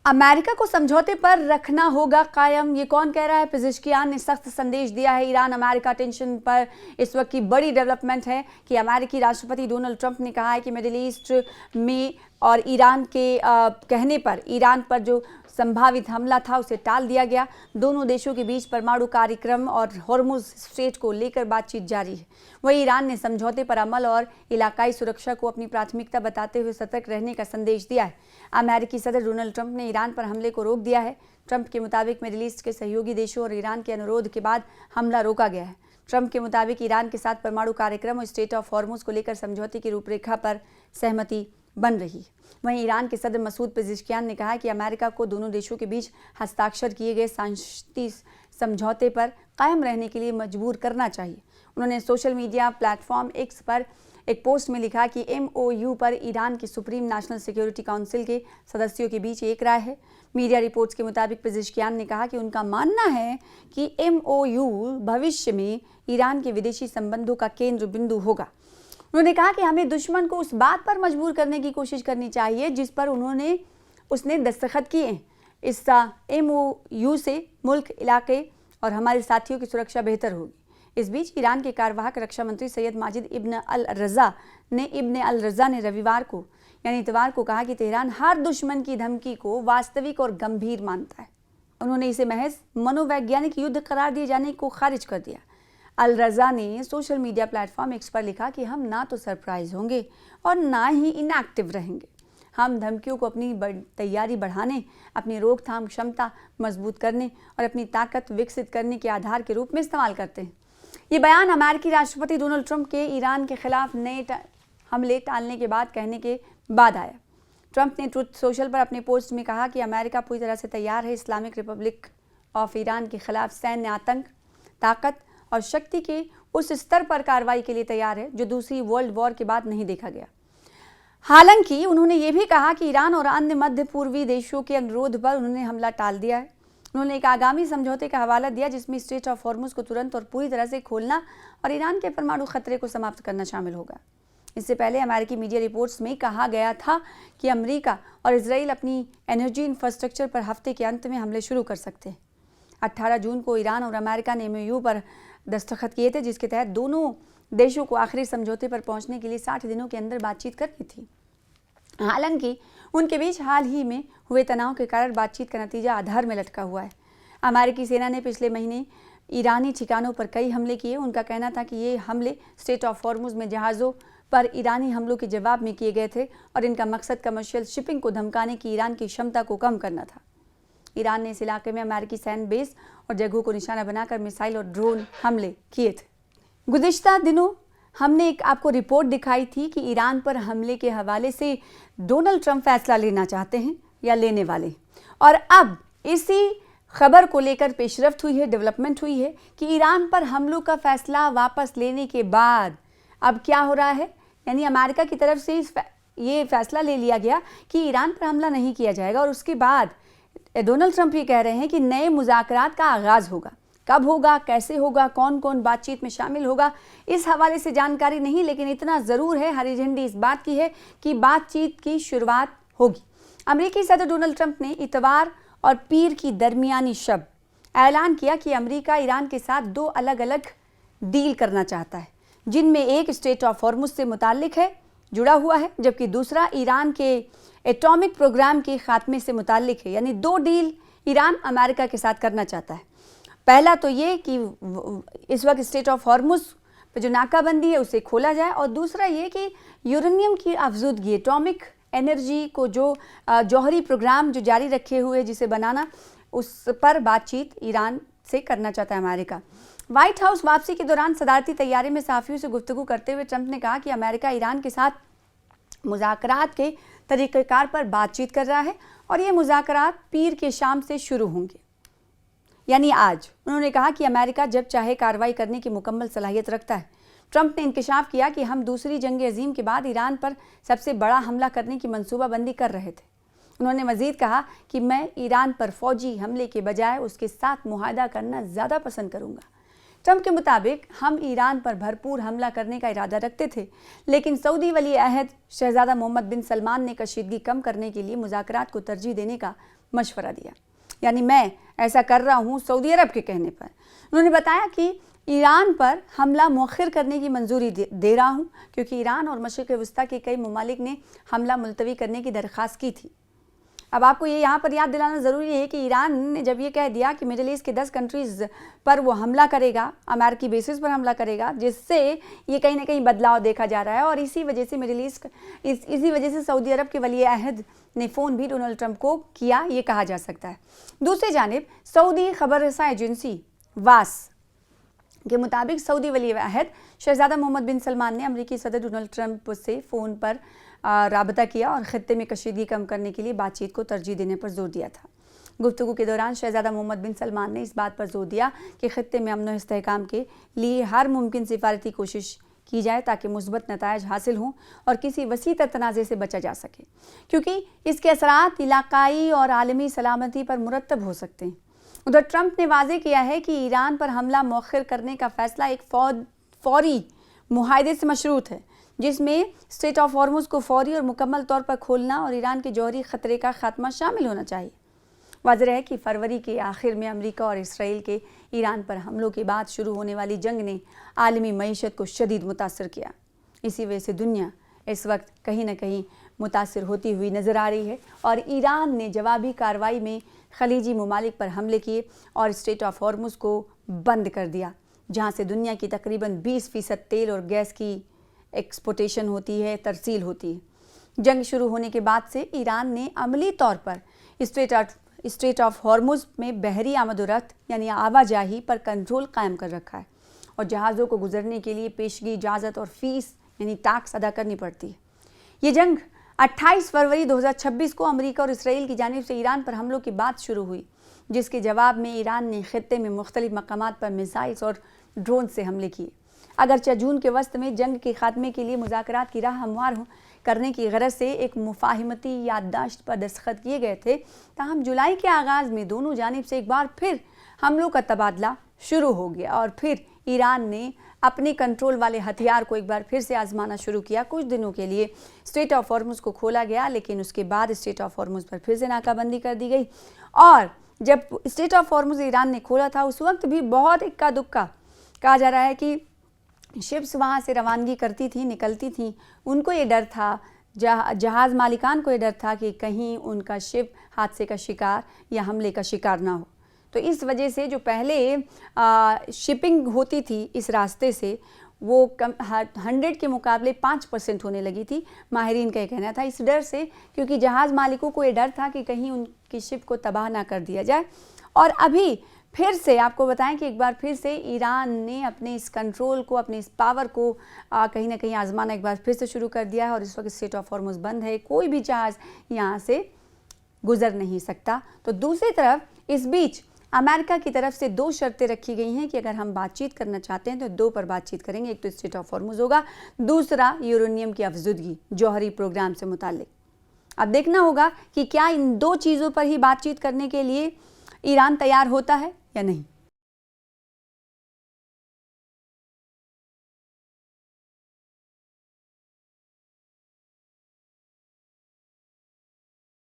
America को समझौते पर रखना होगा कायम, ये कौन कह रहा है? पेजेश्कियान ने सख्त संदेश दिया है। ईरान अमेरिका टेंशन पर इस वक्त की बड़ी डेवलपमेंट है कि अमेरिकी राष्ट्रपति डोनाल्ड ट्रंप ने कहा है कि मिडिल ईस्ट में और ईरान के कहने पर ईरान पर जो संभावित हमला था उसे टाल दिया गया। दोनों देशों के बीच परमाणु कार्यक्रम और हॉर्मुज स्ट्रेट को लेकर बातचीत जारी है। वहीं ईरान ने समझौते पर अमल और इलाकाई सुरक्षा को अपनी प्राथमिकता बताते हुए सतर्क रहने का संदेश दिया है। अमेरिकी सदर डोनाल्ड ट्रंप ने ईरान पर हमले को रोक दिया है। ट्रंप के मुताबिक मिडिल ईस्ट के सहयोगी देशों और ईरान के अनुरोध के बाद हमला रोका गया है। ट्रंप के मुताबिक ईरान के साथ परमाणु कार्यक्रम और स्टेट ऑफ हॉर्मुज को लेकर समझौते की रूपरेखा पर सहमति बन रही है। वहीं ईरान के सदर मसूद पेजेश्कियान ने कहा कि अमेरिका को दोनों देशों के बीच हस्ताक्षर किए गए शांति समझौते पर कायम रहने के लिए मजबूर करना चाहिए। उन्होंने सोशल मीडिया प्लेटफॉर्म एक्स पर एक पोस्ट में लिखा कि MOU पर ईरान की सुप्रीम नेशनल सिक्योरिटी काउंसिल के सदस्यों के बीच एक राय है। मीडिया रिपोर्ट्स के मुताबिक पेजेश्कियान ने कहा कि उनका मानना है कि MOU भविष्य में ईरान के विदेशी संबंधों का केंद्र बिंदु होगा। उन्होंने कहा कि हमें दुश्मन को उस बात पर मजबूर करने की कोशिश करनी चाहिए जिस पर उसने दस्तखत किए हैं। इस MOU से मुल्क, इलाके और हमारे साथियों की सुरक्षा बेहतर होगी। इस बीच ईरान के कार्यवाहक रक्षा मंत्री सैयद माजिद इब्न अल रज़ा ने रविवार को यानी इतवार को कहा कि तेहरान हर दुश्मन की धमकी को वास्तविक और गंभीर मानता है। उन्होंने इसे महज मनोवैज्ञानिक युद्ध करार दिए जाने को खारिज कर दिया। अल रज़ा ने सोशल मीडिया प्लेटफॉर्म एक्स पर लिखा कि हम ना तो सरप्राइज होंगे और ना ही इनएक्टिव रहेंगे। हम धमकियों को अपनी तैयारी बढ़ाने, अपनी रोकथाम क्षमता मजबूत करने और अपनी ताकत विकसित करने के आधार के रूप में इस्तेमाल करते हैं। ये बयान अमेरिकी राष्ट्रपति डोनाल्ड ट्रंप के ईरान के खिलाफ नए हमले टालने के बाद कहने के बाद आया। ट्रंप ने ट्रुथ सोशल पर अपने पोस्ट में कहा कि अमेरिका पूरी तरह से तैयार है इस्लामिक रिपब्लिक ऑफ ईरान के खिलाफ सैन्य आतंक, ताकत और शक्ति के उस स्तर पर कार्रवाई के लिए तैयार है जो दूसरी वर्ल्ड वॉर के बाद नहीं देखा गया। हालांकि उन्होंने ये भी कहा कि ईरान और अन्य मध्य पूर्वी देशों के अनुरोध पर उन्होंने हमला टाल दिया है। उन्होंने एक आगामी समझौते का हवाला दिया जिसमें स्ट्रेट ऑफ हॉर्मुज को तुरंत और पूरी तरह से खोलना और ईरान के परमाणु खतरे को समाप्त करना शामिल होगा। इससे पहले अमेरिकी मीडिया रिपोर्ट्स में कहा गया था कि अमेरिका और इजराइल अपनी एनर्जी इंफ्रास्ट्रक्चर पर हफ्ते के अंत में हमले शुरू कर सकते हैं। 18 जून को ईरान और अमेरिका ने MOU पर दस्तखत किए थे जिसके तहत दोनों देशों को आखिरी समझौते पर पहुंचने के लिए 60 दिनों के अंदर बातचीत करनी थी। हालांकि उनके बीच हाल ही में हुए तनाव के कारण बातचीत का नतीजा आधार में लटका हुआ है। अमेरिकी सेना ने पिछले महीने ईरानी ठिकानों पर कई हमले किए। उनका कहना था कि ये हमले स्टेट ऑफ हॉर्मुज में जहाज़ों पर ईरानी हमलों के जवाब में किए गए थे और इनका मकसद कमर्शियल शिपिंग को धमकाने की ईरान की क्षमता को कम करना था। ईरान ने इस इलाके में अमेरिकी सैन्य बेस और जगहों को निशाना बनाकर मिसाइल और ड्रोन हमले किए थे। गुज़िश्ता दिनों हमने एक आपको रिपोर्ट दिखाई थी कि ईरान पर हमले के हवाले से डोनाल्ड ट्रंप फैसला लेना चाहते हैं या लेने वाले, और अब इसी खबर को लेकर पेशरफ्त हुई है, डेवलपमेंट हुई है कि ईरान पर हमलों का फैसला वापस लेने के बाद अब क्या हो रहा है, यानी अमेरिका की तरफ से ये फैसला ले लिया गया कि ईरान पर हमला नहीं किया जाएगा और उसके बाद डोनाल्ड ट्रंप ये कह रहे हैं कि नए मुज़ाकरात का आगाज़ होगा। कब होगा, कैसे होगा, कौन कौन बातचीत में शामिल होगा, इस हवाले से जानकारी नहीं, लेकिन इतना ज़रूर है, हरी झंडी इस बात की है कि बातचीत की शुरुआत होगी। अमेरिकी सदर डोनाल्ड ट्रंप ने इतवार और पीर की दरमियानी शब ऐलान किया कि अमेरिका ईरान के साथ 2 अलग अलग डील करना चाहता है, जिनमें एक स्टेट ऑफ हॉर्मुज से मुताल्लिक है, जुड़ा हुआ है, जबकि दूसरा ईरान के एटॉमिक प्रोग्राम के खात्मे से मुताल्लिक है। यानी 2 डील ईरान अमेरिका के साथ करना चाहता है। पहला तो ये कि इस वक्त स्टेट ऑफ हॉर्मुज पर जो नाकाबंदी है उसे खोला जाए, और दूसरा ये कि यूरेनियम की अफजूदगी, एटॉमिक एनर्जी को जो जौहरी प्रोग्राम जो जारी रखे हुए जिसे बनाना, उस पर बातचीत ईरान से करना चाहता है अमेरिका। व्हाइट हाउस वापसी के दौरान सदारती तैयारी में सहाफ़ियों से गुफ्तगू करते हुए ट्रंप ने कहा कि अमेरिका ईरान के साथ मुज़ाकरात के तरीक़ेकार पर बातचीत कर रहा है और ये मुज़ाकरात पीर के शाम से शुरू होंगे, यानी आज। उन्होंने कहा कि अमेरिका जब चाहे कार्रवाई करने की मुकम्मल सलाहियत रखता है। ट्रंप ने इंकशाफ किया कि हम दूसरी जंग अजीम के बाद ईरान पर सबसे बड़ा हमला करने की मनसूबाबंदी कर रहे थे। उन्होंने मज़ीद कहा कि मैं ईरान पर फौजी हमले के बजाय उसके साथ मुआहदा करना ज़्यादा पसंद करूँगा। ट्रंप के मुताबिक हम ईरान पर भरपूर हमला करने का इरादा रखते थे, लेकिन सऊदी वली अहद शहजादा मोहम्मद बिन सलमान ने कशीदगी कम करने के लिए मुज़ाकरात को तरजीह देने का मशवरा दिया, यानी मैं ऐसा कर रहा हूँ सऊदी अरब के कहने पर। उन्होंने बताया कि ईरान पर हमला मौखिर करने की मंजूरी दे रहा हूँ, क्योंकि ईरान और मशरिक़ वस्ता के कई ममालिक ने हमला मुलतवी करने की दरख्वास्त की थी। अब आपको ये यहाँ पर याद दिलाना ज़रूरी है कि ईरान ने जब ये कह दिया कि मिडिल ईस्ट के 10 कंट्रीज़ पर वो हमला करेगा, अमेरिकी बेसिस पर हमला करेगा, जिससे ये कहीं ना कहीं बदलाव देखा जा रहा है। और इसी वजह से मिडिल ईस्ट इसी वजह से सऊदी अरब के वली अहद ने फ़ोन भी डोनाल्ड ट्रंप को किया, ये कहा जा सकता है। दूसरी जानिब सऊदी खबर रसा एजेंसी वास के मुताबिक सऊदी वली अहद शहजादा मोहम्मद बिन सलमान ने अमेरिकी सदर डोनाल्ड ट्रंप से फ़ोन पर राबता किया और ख़ित्ते में कशीदगी कम करने के लिए बातचीत को तरजीह देने पर जोर दिया था। गुफ्तगू के दौरान शहजादा मोहम्मद बिन सलमान ने इस बात पर जोर दिया कि ख़ित्ते में अमन और इस्तेहकाम के लिए हर मुमकिन सिफारती कोशिश की जाए ताकि मुस्बत नतायज हासिल हों और किसी वसी तर तनाज़े से बचा जा सके, क्योंकि इसके असरात इलाकाई और आलमी सलामती पर मुरतब हो सकते हैं। उधर ट्रंप ने वाज़ेह किया है कि ईरान पर हमला मौखिर करने का फ़ैसला एक फौरी मुआहदे से मशरूत है, जिसमें स्ट्रेट ऑफ हॉर्मुज़ को फौरी और मुकम्मल तौर पर खोलना और ईरान के जौहरी ख़तरे का खात्मा शामिल होना चाहिए। वाज़ेह है कि फरवरी के आखिर में अमेरिका और इसराइल के ईरान पर हमलों के बाद शुरू होने वाली जंग ने आलमी मईशत को शदीद मुतासर किया। इसी वजह से दुनिया इस वक्त कहीं ना कहीं मुतासर होती हुई नज़र आ रही है और ईरान ने जवाबी कार्रवाई में खलीजी ममालिक पर हमले किए और स्ट्रेट ऑफ हॉर्मुज़ को बंद कर दिया, जहाँ से दुनिया की तकरीबन 20% तेल और गैस की एक्सपोर्टेशन होती है, तरसील होती है। जंग शुरू होने के बाद से ईरान ने अमली तौर पर स्ट्रेट ऑफ हॉर्मुज़ में बहरी आमदोरफ्त यानी आवाजाही पर कंट्रोल कायम कर रखा है और जहाज़ों को गुजरने के लिए पेशगी इजाज़त और फ़ीस यानी टैक्स अदा करनी पड़ती है। ये जंग 28 फरवरी 2026 को अमेरिका और इसराइल की जानिब से ईरान पर हमलों की बात शुरू हुई, जिसके जवाब में ईरान ने ख़ित्ते में मुख्तलिफ मकामात पर मिसाइल्स और ड्रोन से हमले किए। अगरचे जून के वस्त में जंग के खात्मे के लिए मुज़ाकरात की राह हमवार करने की गरज से एक मुफाहिमती याददाश्त पर दस्तखत किए गए थे, ताहम जुलाई के आगाज़ में दोनों जानिब से एक बार फिर हमलों का तबादला शुरू हो गया और फिर ईरान ने अपने कंट्रोल वाले हथियार को एक बार फिर से आजमाना शुरू किया। कुछ दिनों के लिए स्ट्रेट ऑफ हॉर्मुज़ को खोला गया, लेकिन उसके बाद स्ट्रेट ऑफ हॉर्मुज़ पर फिर से नाकाबंदी कर दी गई और जब स्ट्रेट ऑफ हॉर्मुज़ ईरान ने खोला था उस वक्त भी बहुत इक्का दुक्का कहा जा रहा है कि शिप्स वहाँ से रवानगी करती थी, निकलती थी, उनको ये डर था, जहाज़ मालिकान को ये डर था कि कहीं उनका शिप हादसे का शिकार या हमले का शिकार ना हो। तो इस वजह से जो पहले शिपिंग होती थी इस रास्ते से वो 100 के मुकाबले 5% होने लगी थी, माहिरीन का कहना था, इस डर से, क्योंकि जहाज़ मालिकों को ये डर था कि कहीं उनकी शिप को तबाह ना कर दिया जाए। और अभी फिर से आपको बताएं कि एक बार फिर से ईरान ने अपने इस कंट्रोल को, अपने इस पावर को कहीं ना कहीं आजमाना एक बार फिर से शुरू कर दिया है और इस वक्त स्ट्रेट ऑफ हॉर्मुज़ बंद है, कोई भी जहाज़ यहाँ से गुजर नहीं सकता। तो दूसरी तरफ इस बीच अमेरिका की तरफ से 2 शर्तें रखी गई हैं कि अगर हम बातचीत करना चाहते हैं तो 2 पर बातचीत करेंगे। एक तो स्ट्रेट ऑफ हॉर्मुज़ होगा, दूसरा यूरेनियम की अफजुदगी जौहरी प्रोग्राम से मुताल्लिक। अब देखना होगा कि क्या इन 2 चीज़ों पर ही बातचीत करने के लिए ईरान तैयार होता है या नहीं।